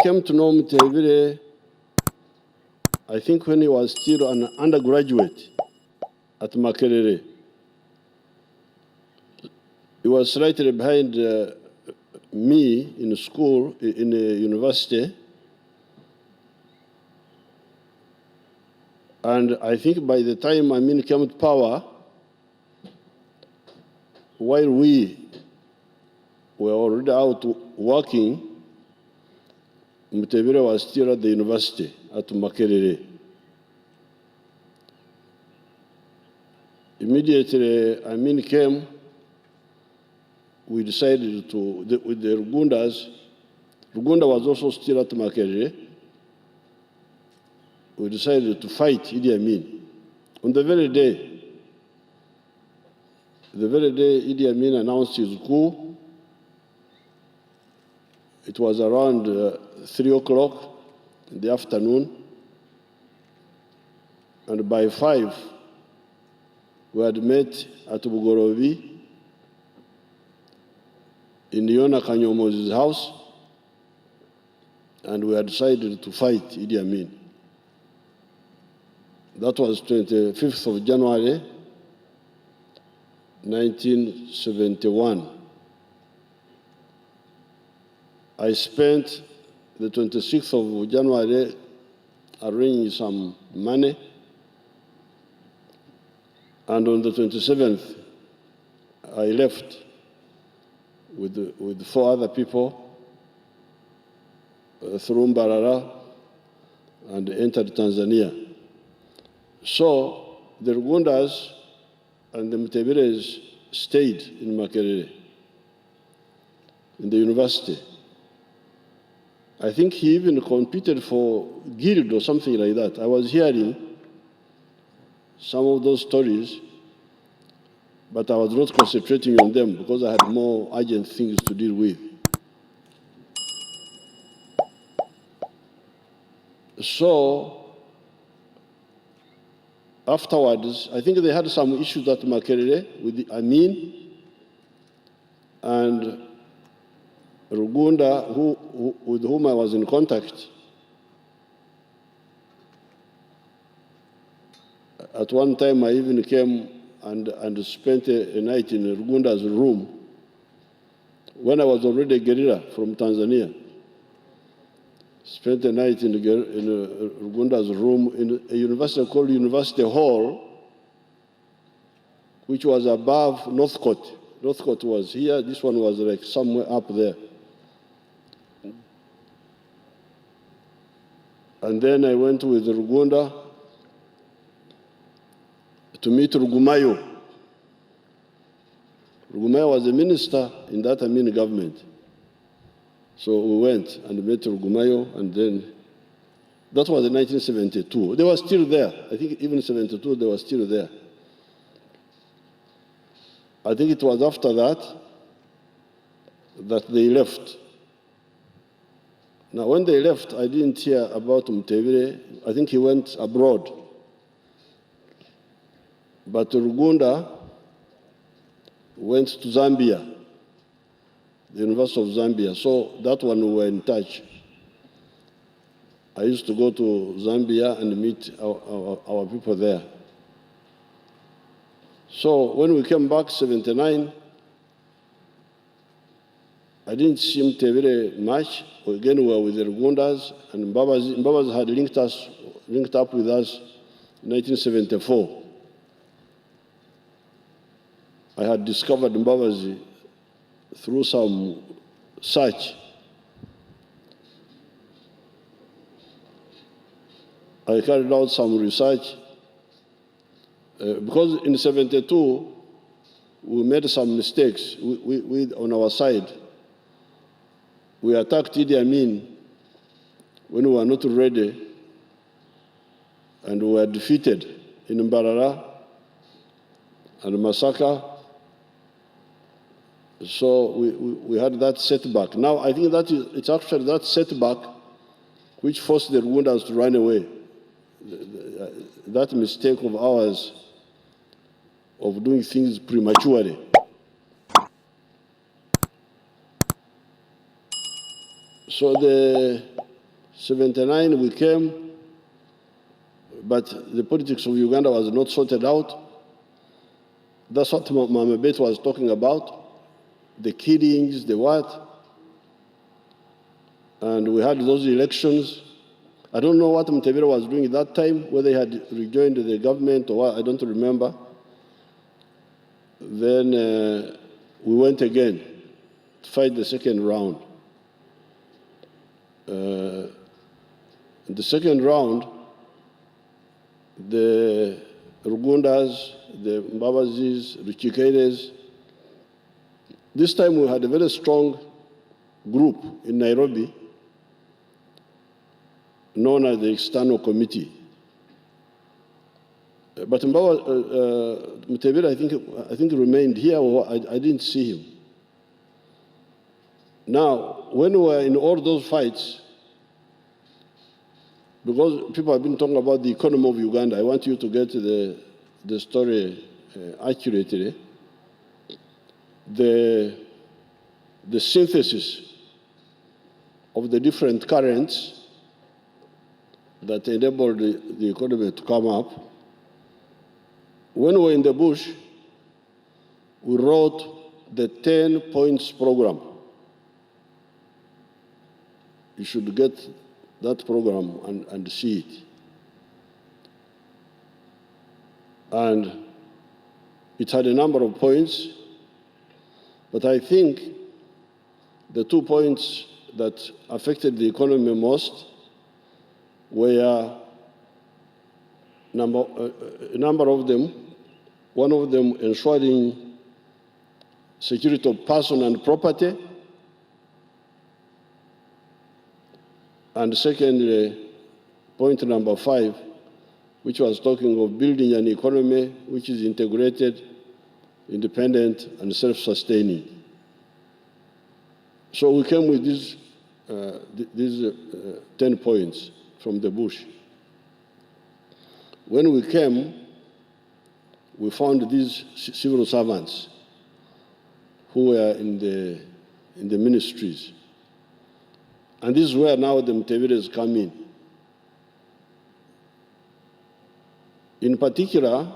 came to know Mutebile, I think when he was still an undergraduate at Makerere. He was slightly behind me in school, in the university. And I think by the time Amin came to power, while we were already out working, Mutebile was still at the university at Makerere. Immediately, Amin came, we decided to, with the Rugundas, Rugunda was also still at Makerere, we decided to fight Idi Amin. On the very day Idi Amin announced his coup, it was around 3 o'clock in the afternoon, and by 5, we had met at Bugorovi in Yona Kanyomo's house, and we had decided to fight Idi Amin. That was 25th of January, 1971. I spent the 26th of January arranging some money, and on the 27th, I left with 4 other people through Mbarara and entered Tanzania. So the Rugundas and the Mutebiles stayed in Makerere, in the university. I think he even competed for guild or something like that. I was hearing some of those stories, but I was not concentrating on them because I had more urgent things to deal with. So afterwards, I think they had some issues at Makerere with Amin and Rugunda, with whom I was in contact. At one time, I even came and spent a night in Rugunda's room when I was already a guerrilla from Tanzania. Spent a night in Rugunda's room in a university called University Hall, which was above Northcote. Northcote was here, this one was like somewhere up there. And then I went with Rugunda to meet Rugumayo. Rugumayo was a minister in that Amin government. So we went and met Rugumayo, and then that was in 1972. They were still there. I think even 72, they were still there. I think it was after that they left. Now, when they left, I didn't hear about Mutebile. I think he went abroad. But Rugunda went to Zambia, the University of Zambia. So that one we were in touch. I used to go to Zambia and meet our people there. So when we came back, 79, I didn't see Mutebile much. Again, we were with the Rugundas, and Mbabazi had linked up with us in 1974. I had discovered Mbabazi through some search. I carried out some research because in 72 we made some mistakes. We on our side, we attacked Idi Amin when we were not ready, and we were defeated in Mbarara and Masaka. So we had that setback. Now I think that it's actually that setback which forced the Rugundas to run away. That mistake of ours of doing things prematurely. So 79 we came, but the politics of Uganda was not sorted out. That's what Mama Bet was talking about, the killings, the what. And we had those elections. I don't know what Mutebile was doing at that time, whether he had rejoined the government or what, I don't remember. Then we went again to fight the second round. In the second round, the Rugundas, the Mbabazis, the Chikeres, this time we had a very strong group in Nairobi known as the External Committee. But Mutebile, I think remained here, or I didn't see him. Now, when we were in all those fights, because people have been talking about the economy of Uganda, I want you to get the story accurately. The synthesis of the different currents that enabled the economy to come up. When we were in the bush, we wrote the 10 points program. You should get that program and see it. And it had a number of points, but I think the 2 points that affected the economy most were a number of them. One of them ensuring security of person and property, and secondly, point number 5, which was talking of building an economy which is integrated, independent, and self-sustaining. So we came with these 10 points from the bush. When we came, we found these civil servants who were in the ministries. And this is where now the Mutebiles come in. In particular,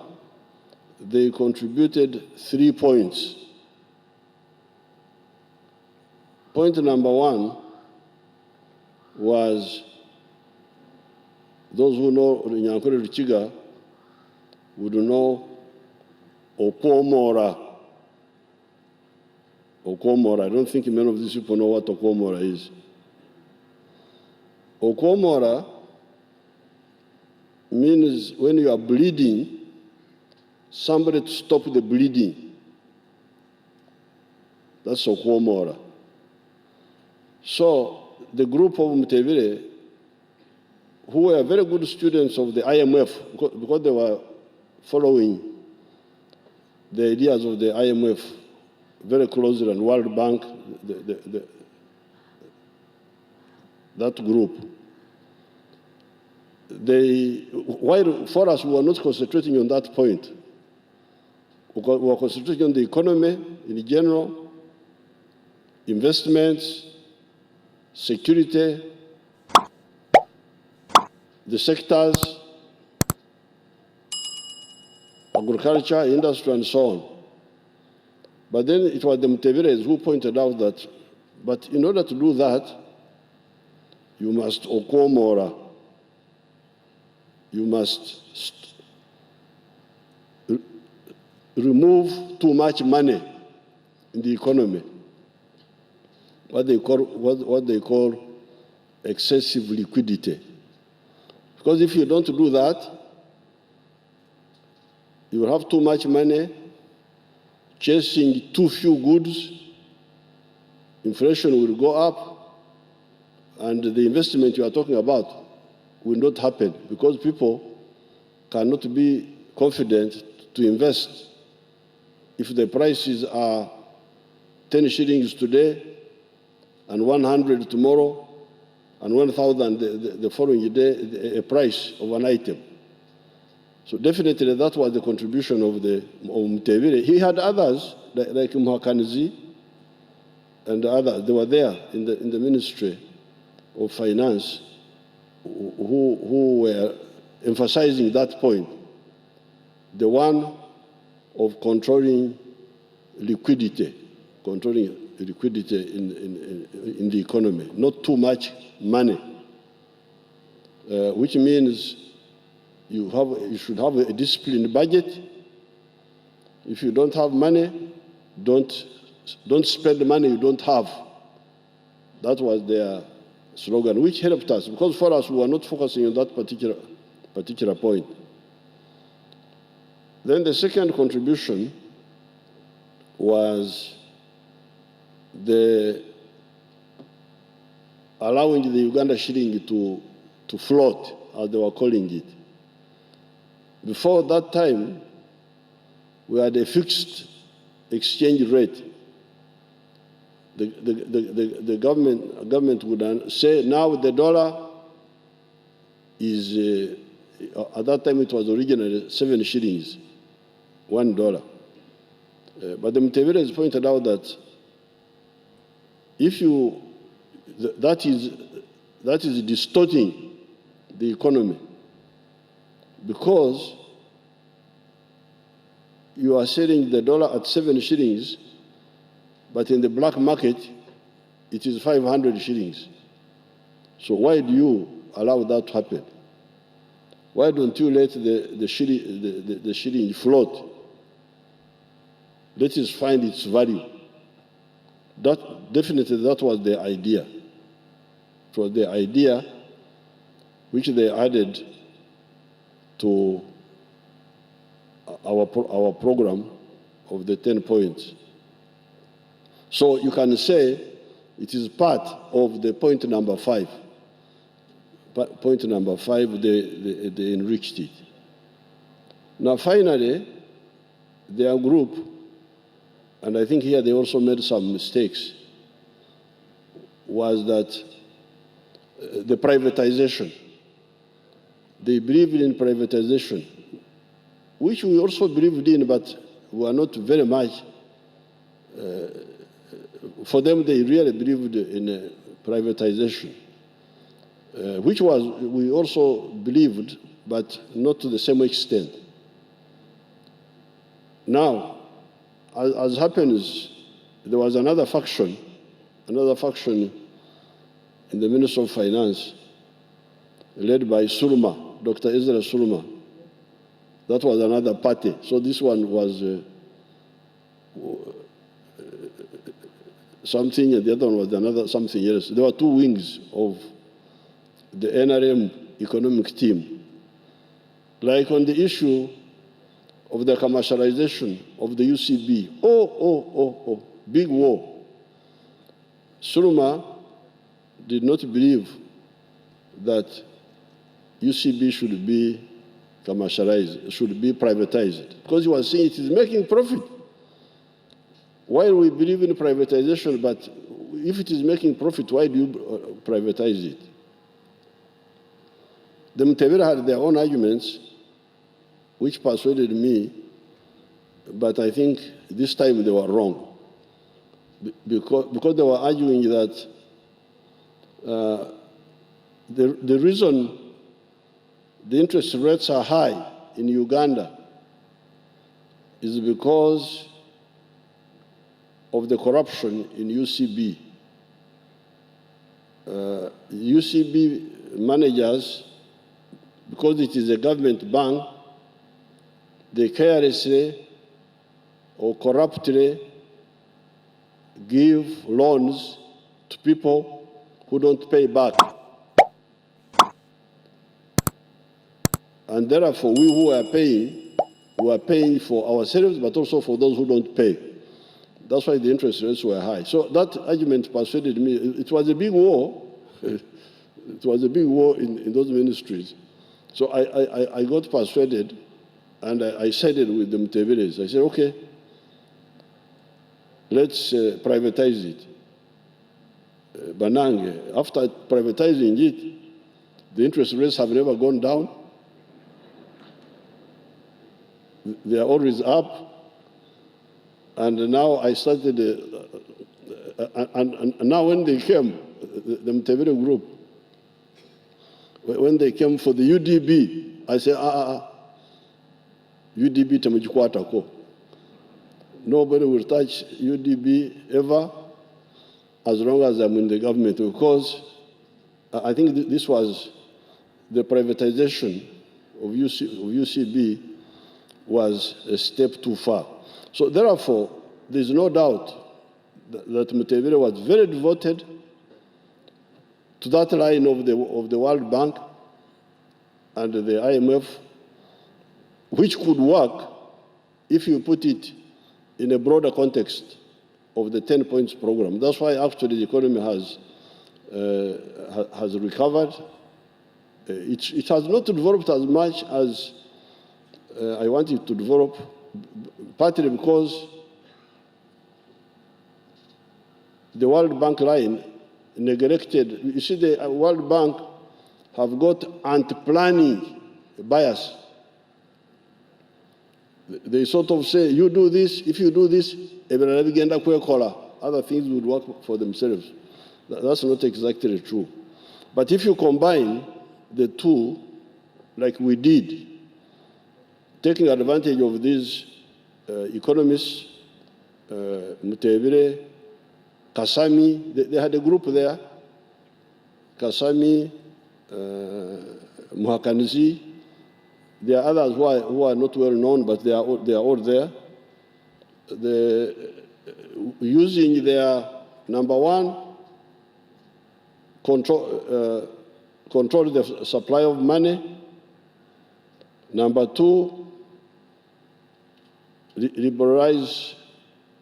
they contributed 3 points. Point number 1 was, those who know Nyankore Ruchiga would know Okomora. Okomora, I don't think many of these people know what Okomora is. Okomora means when you are bleeding, somebody to stop the bleeding. That's Okomora. So the group of Mutebile, who were very good students of the IMF, because they were following the ideas of the IMF very closely, and World Bank, that group. While for us, we were not concentrating on that point. We were concentrating on the economy in general, investments, security, the sectors, agriculture, industry, and so on. But then it was the Mutebiles who pointed out that, but in order to do that, you must Okomora. You must remove too much money in the economy, what they call excessive liquidity. Because if you don't do that, you will have too much money, chasing too few goods, inflation will go up, and the investment you are talking about will not happen because people cannot be confident to invest if the prices are 10 shillings today and 100 tomorrow and 1,000 the following day, a price of an item. So definitely that was the contribution of Mutebile. He had others like Mwakanzi and others. They were there in the Ministry of Finance. who were emphasizing that point, the one of controlling liquidity in the economy, not too much money, which means you should have a disciplined budget. If you don't have money, don't spend money you don't have. That was their slogan, which helped us, because for us, we were not focusing on that particular point. Then the second contribution was allowing the Uganda shilling to float, as they were calling it. Before that time, we had a fixed exchange rate. The government would say now the dollar is, at that time it was originally 7 shillings, $1. But the Mutebile has pointed out that that is distorting the economy, because you are selling the dollar at 7 shillings, but in the black market, it is 500 shillings. So why do you allow that to happen? Why don't you let the shilling float? Let us find its value. Definitely that was the idea. It was the idea which they added to our program of the 10 points. So you can say it is part of the point number 5. Point number 5, they enriched it. Now finally, their group, and I think here they also made some mistakes, was that the privatization. They believed in privatization, which we also believed in, but were not very much. For them, they really believed in privatization, which we also believed, but not to the same extent. Now, as happens, there was another faction in the Ministry of Finance, led by Surma, Dr. Ezra Surma. That was another party. So this one was something, and the other one was another something else. There were two wings of the NRM economic team. Like on the issue of the commercialization of the UCB, big war. Surma did not believe that UCB should be commercialized, should be privatized, because he was saying it is making profit. While we believe in privatization, but if it is making profit, why do you privatize it? The Mutebile had their own arguments, which persuaded me, but I think this time they were wrong. Because they were arguing that the reason the interest rates are high in Uganda is because of the corruption in UCB. UCB managers, because it is a government bank, they carelessly or corruptly give loans to people who don't pay back. And therefore, we who are paying for ourselves, but also for those who don't pay. That's why the interest rates were high. So that argument persuaded me. It was a big war. It was a big war in those ministries. So I got persuaded, and I sided with the Mutebiles. I said, okay, let's privatize it. Banange, after privatizing it, the interest rates have never gone down. They are always up. And now I started, and now when they came, the Mutebile group, When they came for the UDB, I said, UDB temujikwatako. Nobody will touch UDB ever as long as I'm in the government, because I think this was the privatization of UCB was a step too far. So therefore, there's no doubt that Mutebile was very devoted to that line of the World Bank and the IMF, which could work if you put it in a broader context of the 10 points program. That's why actually the economy has recovered. It has not developed as much as I want it to develop, partly because the World Bank line neglected. You see, the World Bank have got anti-planning bias. They sort of say, you do this, if you do this, other things would work for themselves. That's not exactly true. But if you combine the two, like we did, taking advantage of these economists, Mutebile, Kasami, they had a group there, Kasami, Muhakanizi. There are others who are not well known, but they are all there. Using their, number one, control the supply of money. Number two, liberalize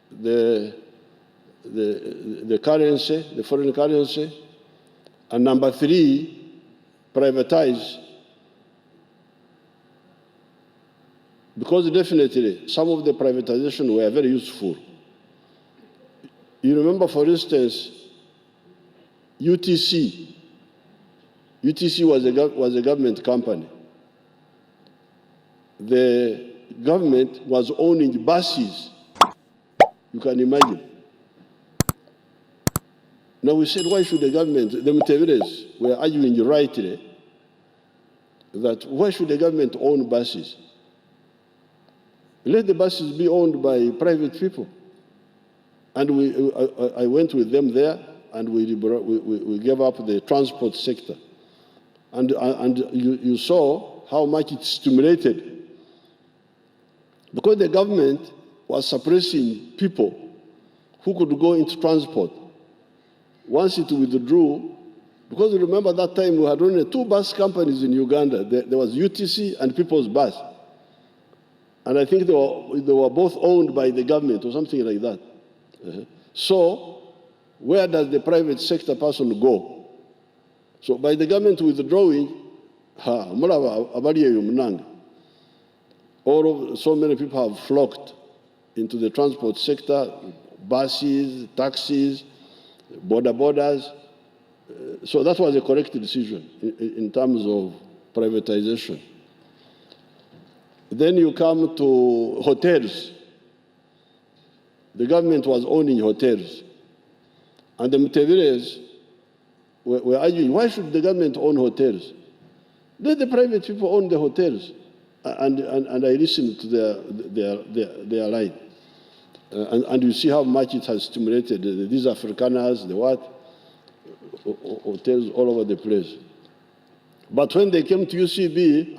the currency, the foreign currency. And number three, privatize. Because definitely some of the privatization were very useful. You remember, for instance, UTC. UTC was a government company. The government was owning buses. You can imagine. Now we said, why should the government, the Mutebiles were arguing rightly that why should the government own buses? Let the buses be owned by private people. And I went with them there, and we gave up the transport sector. And you saw how much it stimulated. Because the government was suppressing people who could go into transport. Once it withdrew, because remember that time we had only 2 bus companies in Uganda. There was UTC and People's Bus. And I think they were both owned by the government or something like that. So where does the private sector person go? So by the government withdrawing, so many people have flocked into the transport sector, buses, taxis, borders. So that was a correct decision in terms of privatization. Then you come to hotels. The government was owning hotels. And the Mutebiles were arguing, why should the government own hotels? Let the private people own the hotels. And I listened to their line. And you see how much it has stimulated these Afrikaners, the what? Hotels all over the place. But when they came to UCB,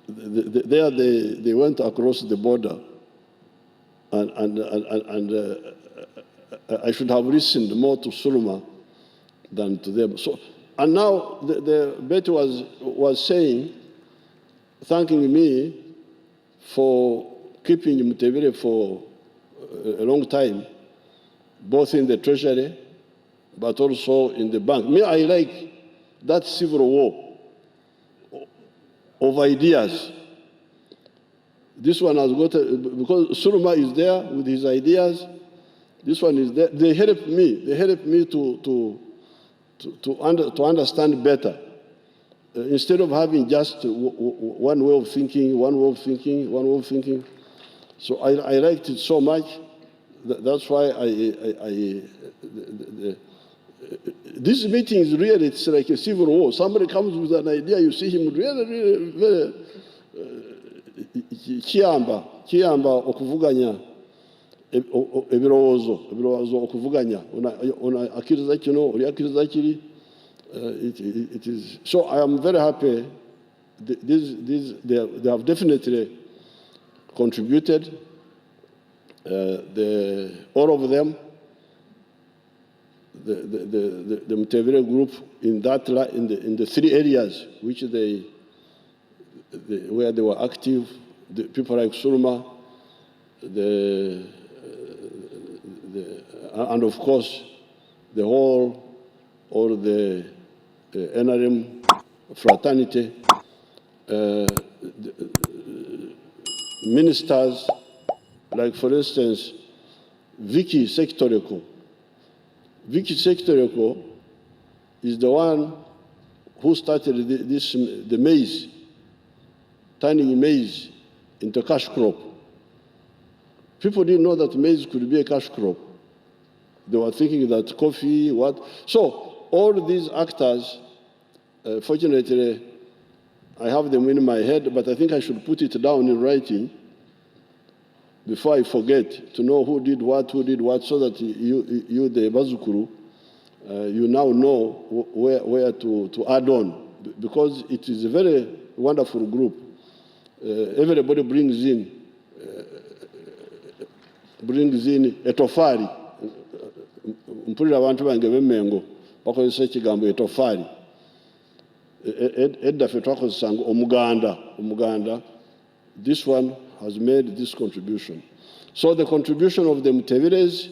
there they went across the border, and I should have listened more to Suluma than to them. So, and now the Betty was saying, thanking me for keeping Mutebile for a long time, both in the treasury, but also in the bank. Me, I like that civil war of ideas. This one has got, because Suluma is there with his ideas, this one is there. They help me to understand better. Instead of having just one way of thinking. So I liked it so much. That's why This meeting is really, it's like a civil war. Somebody comes with an idea, you see him really very kiyamba okuvuganya ebirowoozo okuvuganya ona akkiriza kino oli akkiriza kiri. It is so. I am very happy. They have definitely contributed. All of them. The Mutebile group in the three areas which where they were active, the people like Surma, and of course the whole or the NRM fraternity, ministers like, for instance, Vicky Sektoreko. Vicky Sektoreko is the one who started the maize, turning maize into cash crop. People didn't know that maize could be a cash crop. They were thinking that coffee, what? So all these actors, fortunately, I have them in my head, but I think I should put it down in writing before I forget, to know who did what, so that you the Bazukuru, you now know where to add on, because it is a very wonderful group. Everybody brings in etofari. Mpulira abantu bange b'Emmengo bakozesa ekigambo etofari. Edda ffe twakozesanga omuganda. This one has made this contribution. So the contribution of the Mutebiles,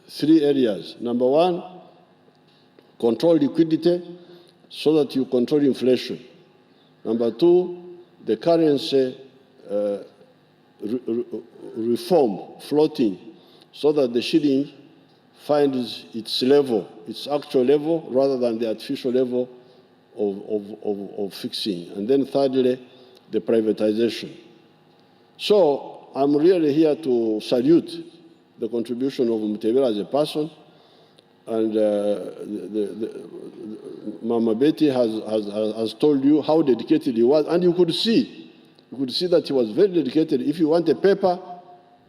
three areas. Number one, control liquidity so that you control inflation. Number two, the currency reform, floating, so that the shilling finds its level, its actual level, rather than the artificial level of fixing. And then thirdly, the privatization. So I'm really here to salute the contribution of Mutebile as a person, and Mama Betty has told you how dedicated he was, and you could see that he was very dedicated. If you want a paper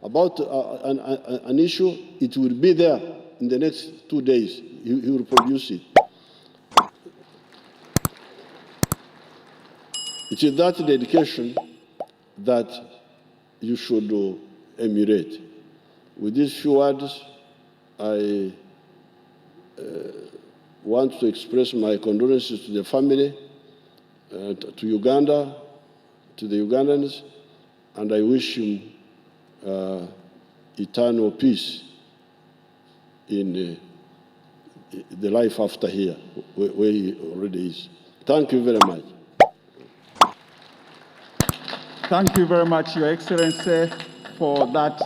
about an issue, it will be there in the next 2 days. He will produce it. It is that dedication that you should emulate. With these few words, I want to express my condolences to the family, to Uganda, to the Ugandans, and I wish him eternal peace in the life after here, where he already is. Thank you very much. Thank you very much, Your Excellency, for that